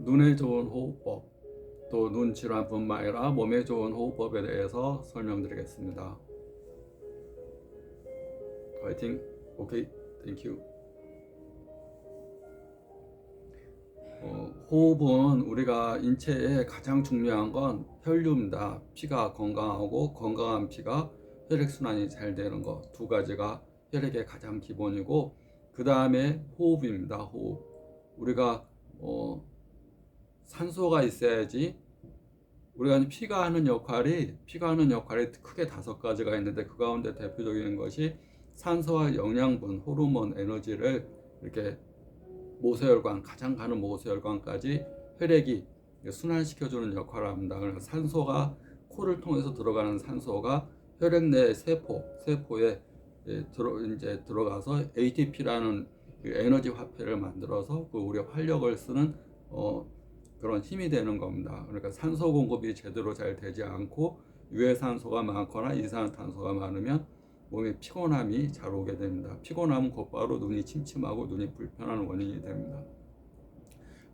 눈에 좋은 호흡법, 또 눈 질환뿐만 아니라 몸에 좋은 호흡법에 대해서 설명드리겠습니다. 화이팅! 오케이, 땡큐. 호흡은 우리가 인체에 가장 중요한 건 혈류입니다. 피가 건강하고 건강한 피가 혈액순환이 잘 되는 것, 두 가지가 혈액의 가장 기본이고, 그 다음에 호흡입니다. 호흡. 우리가 산소가 있어야지. 우리가 피가 하는 역할이 크게 다섯 가지가 있는데, 그 가운데 대표적인 것이 산소와 영양분, 호르몬, 에너지를 이렇게 모세혈관, 가장 가는 모세혈관까지 혈액이 순환시켜주는 역할을 합니다. 그래서 산소가 코를 통해서 들어가는 산소가 혈액 내 세포에 이제 들어가서 ATP라는 에너지 화폐를 만들어서 우리 활력을 쓰는 그런 힘이 되는 겁니다. 그러니까 산소 공급이 제대로 잘 되지 않고 유해산소가 많거나 이산화탄소가 많으면 몸에 피곤함이 잘 오게 됩니다. 피곤함은 곧바로 눈이 침침하고 눈이 불편한 원인이 됩니다.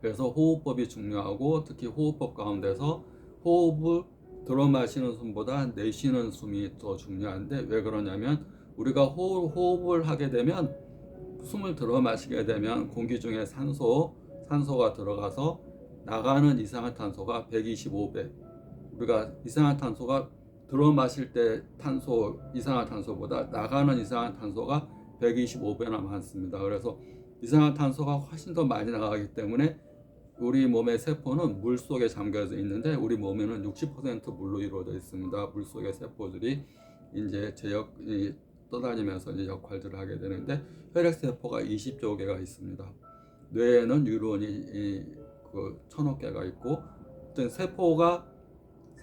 그래서 호흡법이 중요하고, 특히 호흡법 가운데서 호흡을 들어 마시는 숨보다 내쉬는 숨이 더 중요한데, 왜 그러냐면 우리가 호흡을 하게 되면, 숨을 들어 마시게 되면 공기 중에 산소가 들어가서 나가는 이산화탄소가 125배, 우리가 이산화탄소가 들어 마실 때 이산화탄소보다 나가는 이산화탄소가 125배나 많습니다. 그래서 이산화탄소가 훨씬 더 많이 나가기 때문에 우리 몸의 세포는 물 속에 잠겨져 있는데, 우리 몸에는 60% 물로 이루어져 있습니다. 물 속의 세포들이 이제 떠다니면서 이제 역할들을 하게 되는데, 혈액 세포가 20조 개가 있습니다. 뇌에는 뉴런이 1000억 개가 있고, 어떤 세포가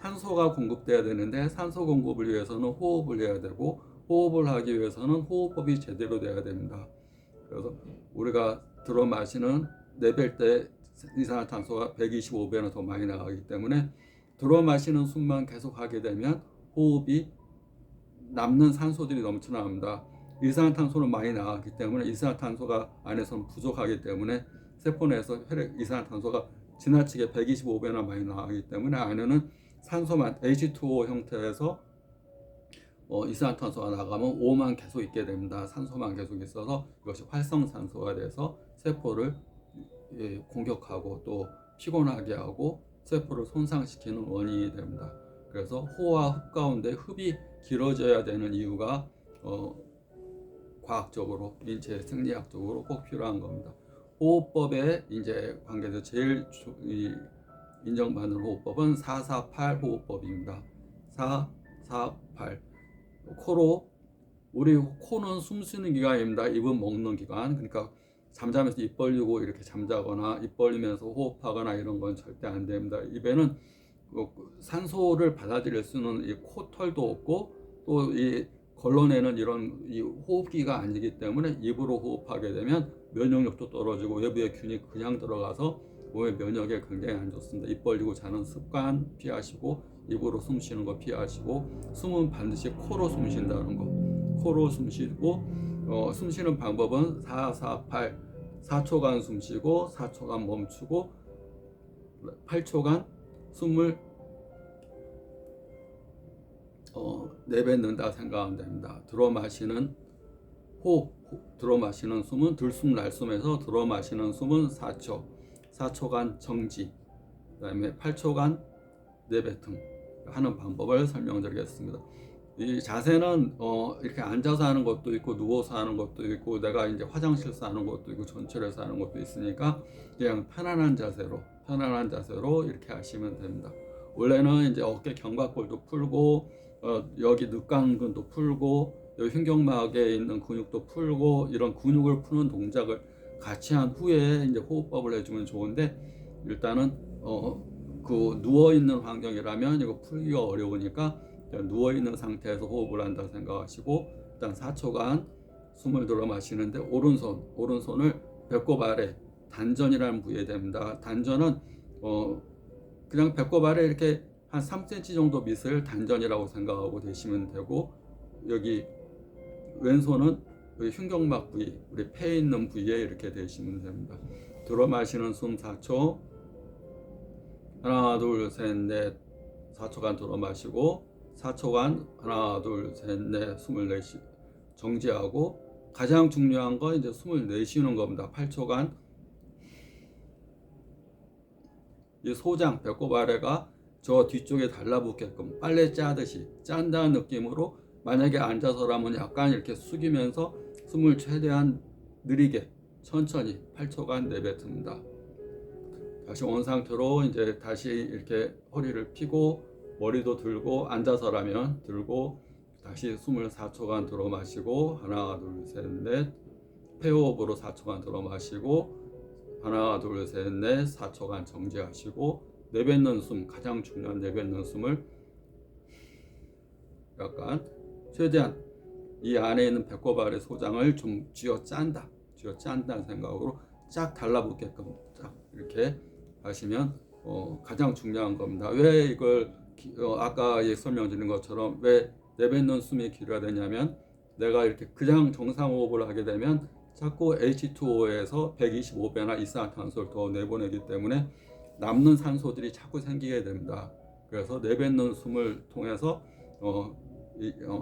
산소가 공급돼야 되는데, 산소 공급을 위해서는 호흡을 해야 되고, 호흡을 하기 위해서는 호흡법이 제대로 돼야 됩니다. 그래서 우리가 들어 마시는 내뱉을 때 이산화탄소가 125배나 더 많이 나가기 때문에, 들어 마시는 숨만 계속 하게 되면 호흡이 남는 산소들이 넘쳐납니다. 이산화탄소는 많이 나가기 때문에, 이산화탄소가 안에서는 부족하기 때문에 세포 내에서 이산화탄소가 지나치게 125배나 많이 나가기 때문에 안에는 산소만 H2O 형태에서 이산화탄소가 나가면 O만 계속 있게 됩니다. 산소만 계속 있어서 이것이 활성산소가 돼서 세포를 공격하고 또 피곤하게 하고 세포를 손상시키는 원인이 됩니다. 그래서 호와 흡 가운데 흡이 길어져야 되는 이유가 과학적으로, 인체 생리학적으로 꼭 필요한 겁니다. 호흡법에 이제 관계에서 제일 인정받는 호흡법은 448 호흡법입니다. 448. 우리 코는 숨 쉬는 기관입니다. 입은 먹는 기관. 그러니까 잠자면서 입 벌리고 이렇게 잠자거나 입 벌리면서 호흡하거나 이런 건 절대 안 됩니다. 입에는 산소를 받아들일 수 있는 이 코털도 없고, 또 이 걸러내는 이런 이 호흡기가 아니기 때문에 입으로 호흡하게 되면 면역력도 떨어지고 외부의 균이 그냥 들어가서 몸의 면역에 굉장히 안 좋습니다. 입 벌리고 자는 습관 피하시고, 입으로 숨 쉬는 거 피하시고, 숨은 반드시 코로 숨 쉰다는 거. 코로 숨 쉬고, 숨 쉬는 방법은 448, 4초간 숨 쉬고 4초간 멈추고 8초간 숨을 내뱉는다 생각하면 됩니다. 들어 마시는 숨은 들숨 날숨에서 들어 마시는 숨은 4초간 정지, 그 다음에 8초간 내뱉음 하는 방법을 설명드리겠습니다. 이 자세는 이렇게 앉아서 하는 것도 있고, 누워서 하는 것도 있고, 내가 이제 화장실에서 하는 것도 있고, 전철에서 하는 것도 있으니까 그냥 편안한 자세로 이렇게 하시면 됩니다. 원래는 이제 어깨 견갑골도 풀고, 여기 늑간근도 풀고, 여기 흉경막에 있는 근육도 풀고, 이런 근육을 푸는 동작을 같이 한 후에 이제 호흡법을 해주면 좋은데, 일단은 누워 있는 환경이라면 이거 풀기가 어려우니까 누워 있는 상태에서 호흡을 한다 생각하시고, 일단 4초간 숨을 들어 마시는데, 오른손을 배꼽 아래 단전이라는 부위에 됩니다. 단전은 그냥 배꼽 아래 이렇게 한 3cm 정도 밑을 단전이라고 생각하고 되시면 되고, 여기 왼손은 여기 흉경막 부위, 우리 폐에 있는 부위에 이렇게 되시면 됩니다. 들어 마시는 숨 4초, 하나 둘 셋 넷 4초간 들어 마시고 4초간 하나 둘 셋 넷 숨을 내쉬 정지하고 가장 중요한 건 이제 숨을 내쉬는 겁니다. 8초간 이 소장 배꼽 아래가 저 뒤쪽에 달라붙게끔 빨래 짜듯이 짠다는 느낌으로 만약에 앉아서라면 약간 이렇게 숙이면서 숨을 최대한 느리게 천천히 8초간 내뱉습니다. 다시 온 상태로 이제 다시 이렇게 허리를 펴고 머리도 들고 앉아서라면 들고 다시 숨을 4초간 들어 마시고 하나 둘 셋 넷 폐호흡으로 4초간 들어 마시고 하나 둘 셋 넷 4초간 정지하시고 내뱉는 숨 가장 중요한 내뱉는 숨을 약간 최대한 이 안에 있는 배꼽 아래 소장을 좀 쥐어 짠다는 생각으로 쫙 달라붙게끔 쫙 이렇게 하시면 가장 중요한 겁니다. 왜 이걸 아까 설명드린 것처럼 왜 내뱉는 숨이 길어야 되냐면 내가 이렇게 그냥 정상호흡을 하게 되면 자꾸 H2O에서 125배나 이산화탄소를 더 내보내기 때문에 남는 산소들이 자꾸 생기게 됩니다. 그래서 내뱉는 숨을 통해서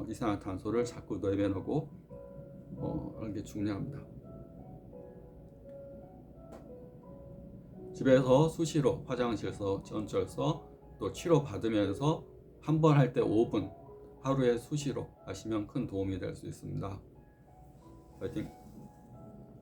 이산화탄소를 자꾸 내보내고 하는 게 중요합니다. 집에서 수시로 화장실서, 전철서 또 치료 받으면서 한 번 할 때 5분 하루에 수시로 하시면 큰 도움이 될 수 있습니다. 파이팅!